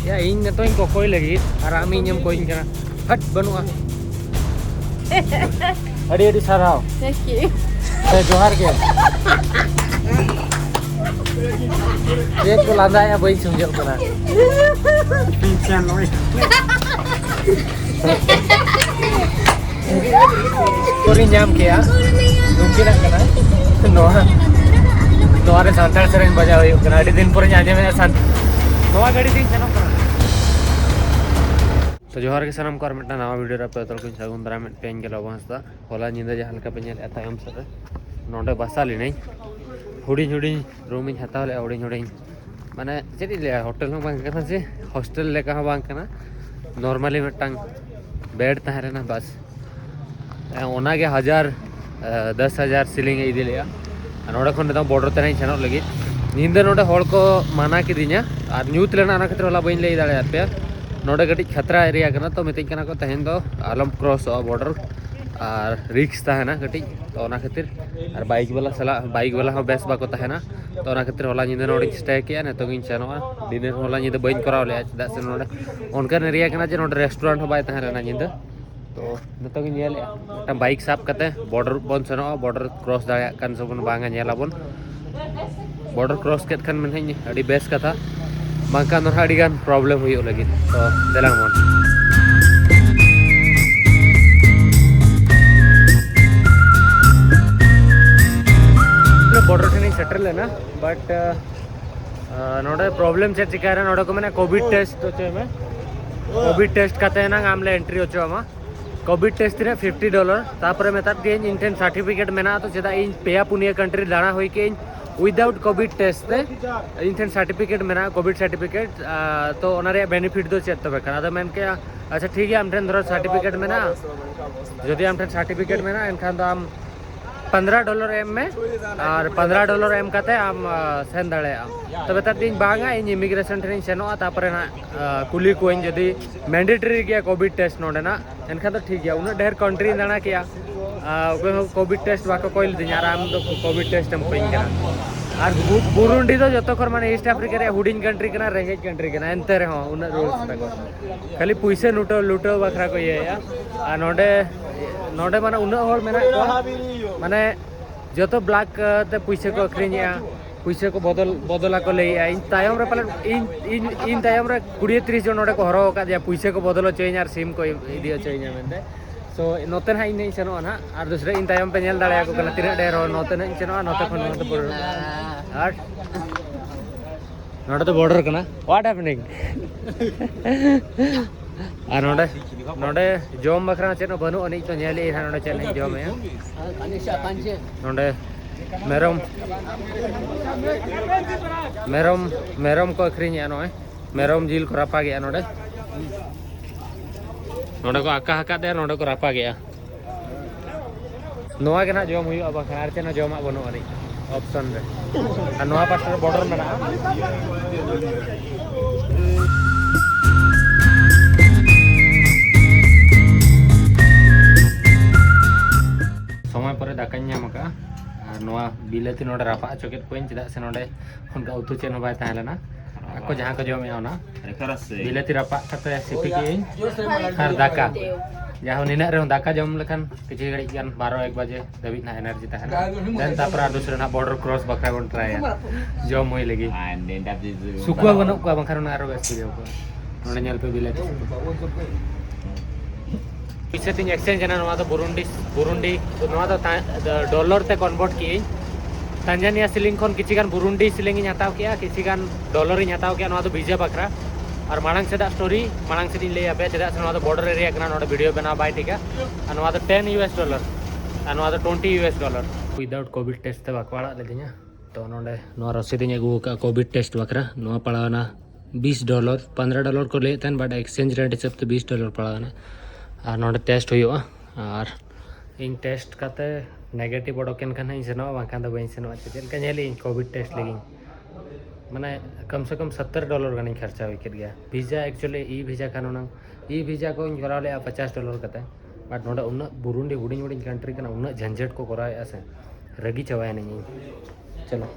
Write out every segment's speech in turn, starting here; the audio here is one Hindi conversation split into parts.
Ya ing to ing kokoy lagi arami nyem koy ing kana hat banua adi sarau Thank you. saya johar ke ये तो लादा है वही समझो करा पिंचन ओए कोरी नाम क्या दुखी ना कना नोआ रे सांताल सेरेन बजा हुई कना अडी दिन पर आजे में सांत नोआ गाड़ी दिन चलो करा तो जोहार के सनम कर मिटना नवा वीडियो रे पे तल कुछ सगुन दरा में पेन के लबहसता होला निंदा जहां हल्का पेन एता हम सर नोडे बसाली नहीं हुडी हुडी रूम इन हताव ले हुडी हुडी माने चेदी ले होटल में बांग कना से हॉस्टल ले कहां बांग कना नॉर्मली मिटंग बेड तहरे ना बस ओना के 10,000 सिलिंग इदी लिया नोडे खन तो बॉर्डर ते नहीं चनो लगी नींद नोडे होल को माना की दिन्या और न्यूत लेना ना खतर होला बइन ले दाड़े पे नोडे गटी खतरा एरिया कना तो मितिन कना को तहन दो आलम क्रॉस बॉर्डर और रिक्स तहना गटी तो ओना खातिर और बाइक वाला हो बेस बाको तहना तो ओना खातिर होला निंदा नोडे स्टे किया ने तो गिन चनोआ डिनर होला निंदा बइन कराव ले चदा से नोडे ओनकर एरिया कना जे नोडे रेस्टोरेंट हो बाय तहना निंदा तो नतो गिन नेल ता बाइक साफ कते बॉर्डर बन सनोआ बॉर्डर क्रॉस दाया कन सबन बांगा नेलाबन बॉर्डर क्रॉस केत खन मन हई अडी बेस कथा बांका नोर अडी गान प्रॉब्लम हुई लगी तो देलांग मन बॉर्डर से नहीं सेटल लेना बट नोडे प्रॉब्लम से चिका रे नोडे को मैंने कोविड टेस्ट तो चे में कोविड टेस्ट कते ना आमले एंट्री होचो अमा कोविड टेस्ट रे $50 तापर में तात के इंटेन सर्टिफिकेट मेना तो जेदा इन पेया पुनिया कंट्री दाना होई के विदाउट कोविड टेस्ट ते इंटेन सर्टिफिकेट मेना कोविड सर्टिफिकेट तो ओनारे बेनिफिट दो चेत तबे कना मेन के अच्छा ठीक है हमठन धरो सर्टिफिकेट मेना जदि हमठन सर्टिफिकेट मेना एनखान तो हम $15 एम में और $15 एम कते आम सेन दाड़े तबे तात दिन बांगा इन इमिग्रेशन ट्रेनिंग सेनो तापर ना कुली कोइन जदि मैंडेटरी गया कोविड टेस्ट नोडे ना एनखान तो ठीक है उन ढेर कंट्री दाना किया कोविड टेस्ट बाको कोइल दिन आराम तो कोविड टेस्ट हम कोइन करा और बुरुंडी तो जतो खर माने ईस्ट अफ्रीका रे हुडिंग कंट्री कना रेहेज कंट्री कना एंते रे हो उन रूल्स तको खाली पैसे लूटो बखरा को ये या नोडे नोडे माने उन होल मेना माने जतो ब्लैक ते पैसे को अखरिनिया पैसे को बदला को ले इन तायम रे पले इन तायम रे 20-30 जन नोडे को हरो का दिया पैसे को बदलो चाहिए यार सिम को इदियो चाहिए मेनते सो नोते ना इन चनो ना और दूसरे इन तायम पे नेल दाड़े को कना तिना डेर हो नोते ना चनो नोते खन नोते पर और नोडे तो बॉर्डर कना व्हाट हैपनिंग आ नोडे जोम बखरा चेनो बनु अनि तो नेले हा नोडे चेन जोम है नोडे मेरम को अखरिन या नोय मेरम जिल को रापा गया नोडे को आका हका दे नोडे को रापा गया नोआ के ना जोम हुई अब खनार चेना जोमा बनु अनि ऑप्शन रे आ नोआ पास बॉर्डर में ना समय पर दाकाኝ नामका और नोआ बिलाती नोडे रापा चोकेट कोइन चदा से नोडे उनका उतु चेन बाय ताहलेना ako जहां को जोम यावना बिलाती रापा कते सिपी के हर दाका जहां निना रे दाका जोम लेखान किछि घड़ी गान 12-1 बजे दबी ना एनर्जी ताहना देन तापर दूसरा ना बॉर्डर क्रॉस बखरा बन ट्राई जोम होई लगी सुकुआ बनो को बखरा ना आरो बेस को नोडे नेल पे बिलाती पैसे तीन एक्सचेंज ना नवा तो बुरुंडी नवा तो डॉलर ते कन्वर्ट की तांजानिया सिलिंग खन किछि गान बुरुंडी सिलिंग इन हताव किया किछि गान डॉलर इन हताव किया नवा तो वीजा बखरा और मांग से स्टोरी मांग से ले पे चदा से नवा तो बॉर्डर एरिया कना नोडे वीडियो बना बाय ठीक है और नवा तो $10 और नवा तो $20 विदाउट कोविड टेस्ट ते बकवाड़ा ले दिया तो नोडे नवा रसीद इन अगु का कोविड टेस्ट बखरा नवा पड़ाना $20 $15 को लेते हैं बट एक्सचेंज रेट हिसाब से $20 पड़ाना और नोडे टेस्ट हुआ और इन टेस्ट कते नेगेटिव ओडोकेन खान ही सेनो बांका दो बइन सेनो चेल का नेली कोविड टेस्ट लगी माने कम से कम $70 गानी खर्चा होई गया वीजा एक्चुअली ई वीजा कानून ई वीजा को कराव ले $50 कते बट नोडे उन बुरुंडी हुडिंग कंट्री कना उन झंझट को कराय से रगी चवाय नहीं चलो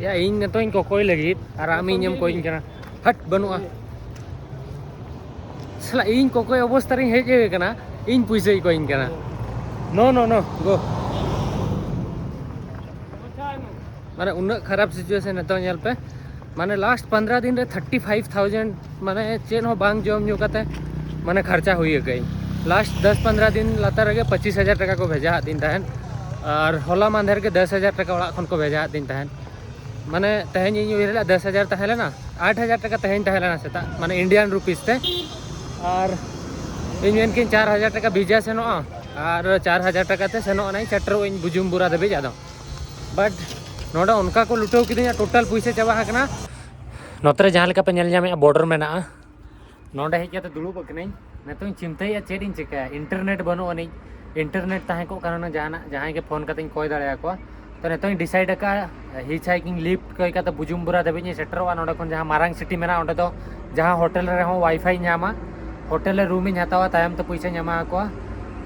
या इन ने तो इनको कोई लगी आराम इनम कोई इनकना हट बनुआ सला इन को कोई अवस्था रे हेजे कना इन पैसे को इनकना नो नो नो गो माने उन खराब सिचुएशन है तो नेल पे माने लास्ट 15 दिन रे 35,000 माने चेन हो बांग जम न्यू कते माने खर्चा हुई गई लास्ट 10-15 दिन लाता रगे 25,000 टका को भेजा दिन तहन और होला मांधर के 10,000 टका ओड़ा खन को भेजा दिन तहन माने तहन इन उइरला 10,000 तहले ना 8,000 टका तहन तहले ना सेता माने इंडियन रुपीस ते और इन किन 4,000 टका भेजा सेनो और 4,000 टका ते सेनो नहीं चटर इन बुजुमबुरा दे जादो बट नोडा उनका को लुटाव किदिया टोटल पैसे चाबा हकना नोतरे जहां लेका पे नेल जामे बॉर्डर में ना नोडे हेज के दुड़ुब कनई नेतो चिंताया चेड इन चिका इंटरनेट बनो अनी इंटरनेट ताहे को कारण जहां के फोन कते कोय दाड़े को तो नेतो डिसाइड का हिच हाइकिंग लिफ्ट कोई का बुजुमबुरा दबे सेटरवा नोडे खन जहां मारांग सिटी में ओंडे तो जहां होटल रे हो वाईफाई नामा होटल रे रूम इन हतावा तायम तो पैसा नामा को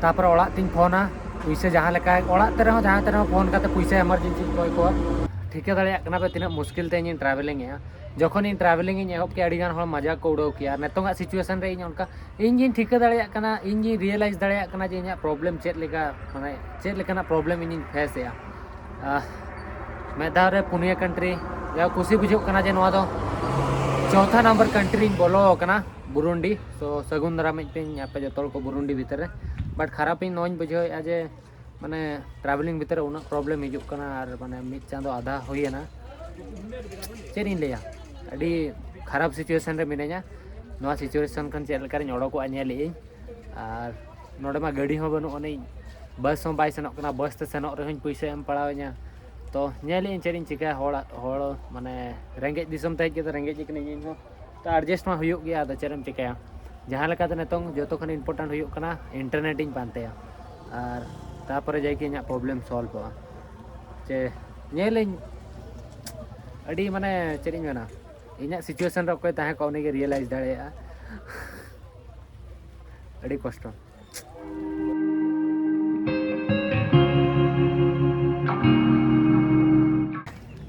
तापर ओड़ा तिन फोना पैसे जहां लेका ओड़ा ते रहो जहां ते रहो फोन कते पैसा इमरजेंसी कोई को ठीक है दाड़े कना पे तिना मुश्किल ते इन ट्रैवलिंग है जखन इन ट्रैवलिंग इन एहब के अड़ी गान हर मजा को उड़ाव किया नेतोंगा सिचुएशन रे इन उनका इन जिन ठीक दाड़े कना इन जी रियलाइज दाड़े कना जे इन प्रॉब्लम चेत लेका माने चेत लेकना प्रॉब्लम इन फेस या मैं दारे पुनिया कंट्री या कुसी बुझो कना जे नवा दो चौथा नंबर कंट्री इन बोलो कना बुरुंडी सो सगुंदरा में पे यहाँ पे जो को बुरुंडी भीतर बट खराब इन नोन बुझो जे माने ट्रैवलिंग भीतर उना प्रॉब्लम हिजुक कना और माने मिड चांदो आधा होई ना चेन इन लेया अड़ी खराब सिचुएशन रे मिनेया नवा सिचुएशन खन चेल कर नोडो को अनेली और नोडे मा गाड़ी हो बनु अने बस हो बाय सनो कना बस ते सनो रे हन पैसा एम पड़ाव냐 तो नेली चेन इन चिका होड़ माने रेंगे दिसम ते के रेंगे चिकने इन हो तो एडजस्ट मा हुयो गया तो चेरम चिका जहां लेका ते नेतों जतो खन इंपोर्टेंट हुयो कना इंटरनेट इन पानते और तापर जाय के प्रॉब्लम सॉल्व हो चे नेलिन अड़ी माने चेरिंग मेना इना सिचुएशन रे कोई ताहे को ने रियलाइज दाड़ेया अड़ी कष्ट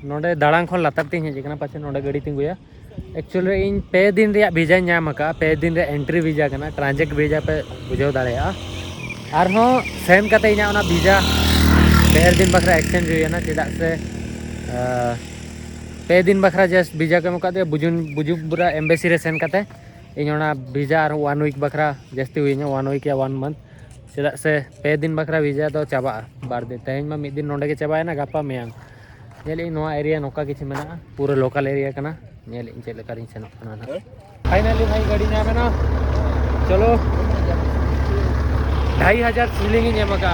नोडे दाड़ांग खन लातार तीन हेजना पाछे नोडे गाड़ी तिंगुया एक्चुअली इन पे दिन रे वीजा नाम का पे दिन रे एंट्री वीजा कना ट्रांजिट वीजा पे बुझाव दाड़ेया और हो सेम कते इना ओना वीजा पेर दिन बखरा एक्सचेंज हुई ना चेदा से पे दिन बखरा जस्ट वीजा को मुका दे बुजुमबुरा एम्बेसी रे सेन कते इना वीजा और 1 वीक बखरा जस्ती हुई 1 वीक या 1 मंथ चेदा से पे दिन बखरा वीजा तो चाबा बार दिन तेज में मिद दिन नोडे के चाबा ना गापा मेयांग नेल नोआ एरिया नोका किछि मेना पूरा लोकल एरिया कना नेल इन चेल करिन सेनो कना ना फाइनली भाई गाड़ी नामे ना चलो 2,500 सीलिंग इन एमका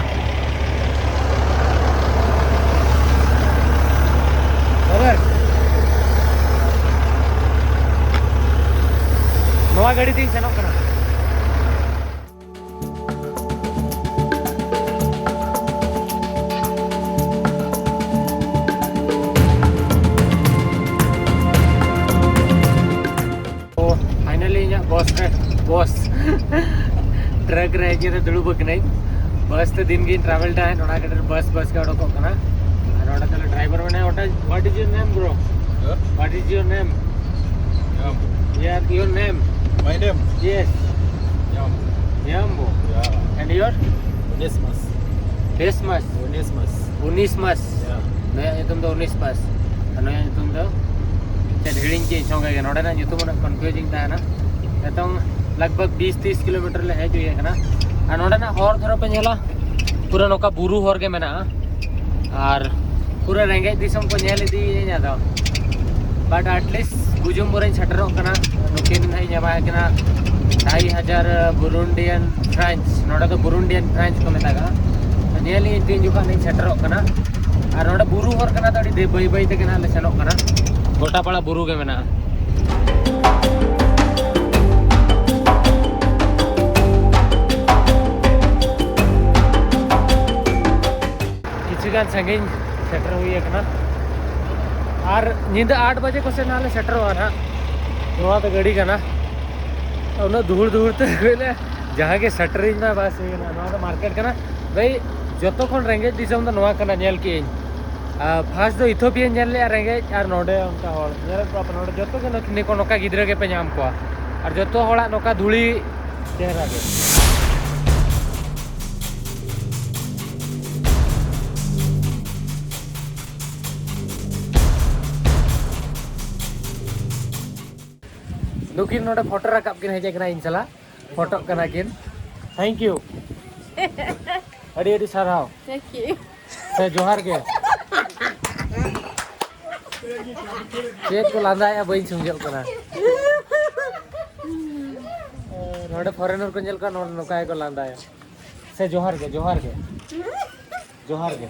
ओवर नोआ गाड़ी तीन सेनो कना बस ट्रक रे जे दुड़ुब कनै बस तो दिन गिन ट्रैवल टाइम नोडा के बस का ओडको कना नोडा तले ड्राइवर बने what is your name bro what is your name यार your name My name? Yes Yambo and your Onesmus. Desmas Unismas नया तुम तो 19 पास नया तुम तो चल हिडिंग के सोंगे नोडा ना तुम ना कंफ्यूजिंग था ना तो लगभग 20-30 किलोमीटर ले है जो ये ना और नोडे ना हर थोड़ा पे नेला पूरा नोका बुरु हर के मेना और पूरा रेंगे दिसम को नेल दी दा बट एटलीस्ट बुजुमबुरा छटरो कना नुकिन है जमा कना 2,500 बुरुंडियन फ्रेंच नोडे तो बुरुंडियन फ्रेंच को मेता नेल तीन जुका नहीं छटरो कना और नोडे बुरु हर कना तो दे बई बई ते कना ले सेनो कना गोटा पाड़ा बुरु के मेना संगीन सेटर हुई है ना और नींद 8 बजे को से नाले सेटर हुआ ना नवा तो गाड़ी का ना उन्हें दूर तो जहाँ के सेटरिंग बस ना तो मार्केट का ना भाई जो खन रेंगे दिसम तो नवा कना नेल के फास्ट दो इथोपियन जेल ले रेंगे और नोडे उनका हॉल जेल प्रॉपर नोडे जो तो के निको नोका गिद्रे के पे नाम को और जो तो हॉला नोका धूली चेहरा के नुकिन नोडे फोटो रकाब किन हेजे कना इनसला फोटो कना किन थैंक यू अड़ी अड़ी सराव Thank you. से जोहार के चेक को लांदा या बइन समझो कना नोडे फॉरेनर को जेल का नोडे नोकाय को लांदा है से जोहार के जोहार के जोहार के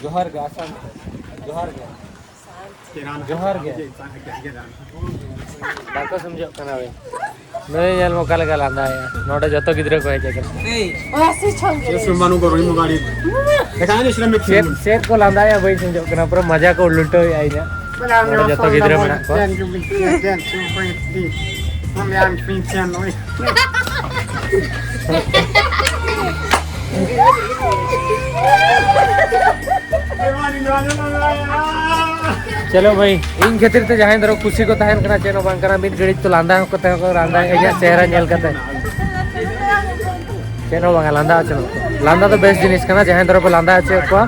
जोहार के आसाम जोहार के जोहार के बाको समझो कना वे नय जेल मोका लगा लांदा है नोडे जतो गिद्रे को हेजे कर Oh, si chong. ये सुमनु को रोई मुगाड़ी देखा नहीं इसने में सेट को लांदा या बइन समझो कना पूरा मजा को उल्टो आई ना नोडे जतो गिद्रे मना को चलो भाई इन खातिर ते जहां दरो खुशी को तहन कना चेनो बांग कना मिट गड़ी तो लांदा को ते को लांदा एजा चेहरा नेल कते चेनो बांग लांदा चलो लांदा तो बेस्ट जिनिस कना जहां दरो को लांदा আছে को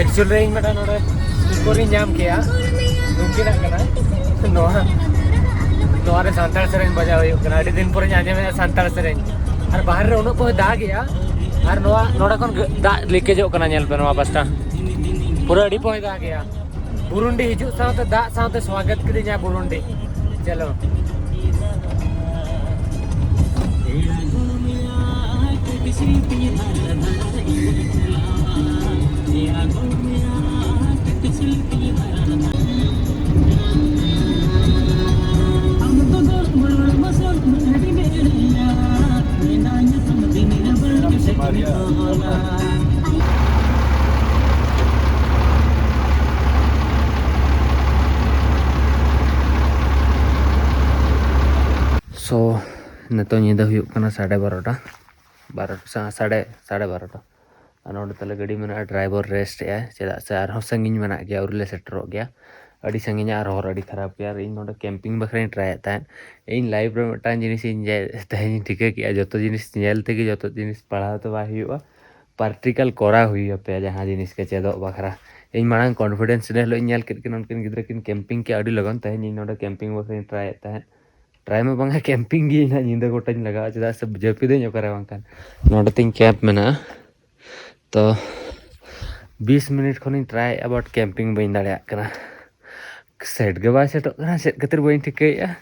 एक्चुअली इन मटा नोडे स्कोरिंग जाम किया नुकिना कना नोहा नोरे सांताल सेरेन बजा हुई कना अडी दिन पुरे आजे में सांताल सेरेन और बाहर रे उनो को दा गया और नोआ नोडा कोन दा लीकेज कना नेल पे नोआ बस्ता पूरा अडी पोय दा गया बुरुंडी हिजु साथे दा साथे स्वागत कदिया बुरुंडी चलो सो नितो निदा हुयुग कना 12:30 12:30 नोडे तले गड़ी में ड्राइवर रेस्ट है चेदा से आर संगिन मना गया और ले सेटर हो गया अड़ी संगिन आर और अड़ी खराब गया इन नोडे कैंपिंग बखरे ट्राई था इन लाइव रे मटान जिनिस इन तहनी ठीक किया जतो जिनिस नेल ते जतो जिनिस पढ़ा तो बा हुयुआ प्रैक्टिकल कोरा हुई पे जहां जिनिस के चेदो बखरा इन मांग कॉन्फिडेंस ने लो नेल किन उनकिन गिद्रे किन कैंपिंग के अड़ी लगन तहनी नोडे कैंपिंग बखरे ट्राई था ट्राई में बांगा कैंपिंग गी ना निंदा गोटाñ लगा चेदा से जपी दे करे बांकान नोडे तिन कैंप में ना तो 20 मिनट खन ट्राई अबाउट कैंपिंग बइन दाड़ा कना सेट के बाय सेट कना सेट कतिर बइन ठिकैया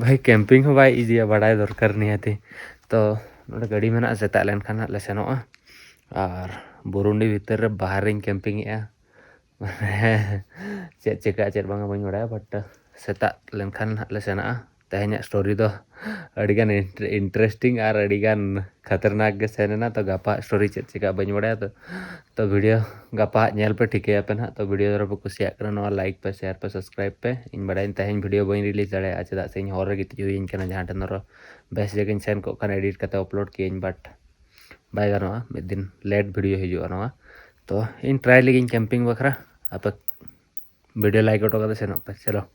भाई कैंपिंग हो बाय इजी बड़ाय दरकार नहीं आती तो नोडे गाड़ी में ना सेता लेन खाना ले सेनोआ और बुरुंडी भीतर रे बाहर इन कैंपिंग या चेक चेका चेक बांगा बइन बड़ा बट सेता लेन खान ले सेना तहनी स्टोरी दो अड़ीगान इंटरेस्टिंग और अड़ीगान खतरनाक गे सेना तो गापा स्टोरी चेक चेका बइन बड़ा तो वीडियो गापा नेल पे ठिके पे ना तो वीडियो दरो पे कुसिया करना लाइक पे शेयर पे सब्सक्राइब पे इन बड़ा तहनी वीडियो बइन रिलीज दाड़ा चेदा से इन हर गे तिजुइन कना जहां टनरो बेस्ट जगह सेन को कन एडिट करते अपलोड किए बट बाय गानोआ मिद दिन लेट वीडियो हिजुआ नोआ तो इन ट्राई लगी कैंपिंग बखरा आप वीडियो लाइक ऑटो करते सेनो पे चलो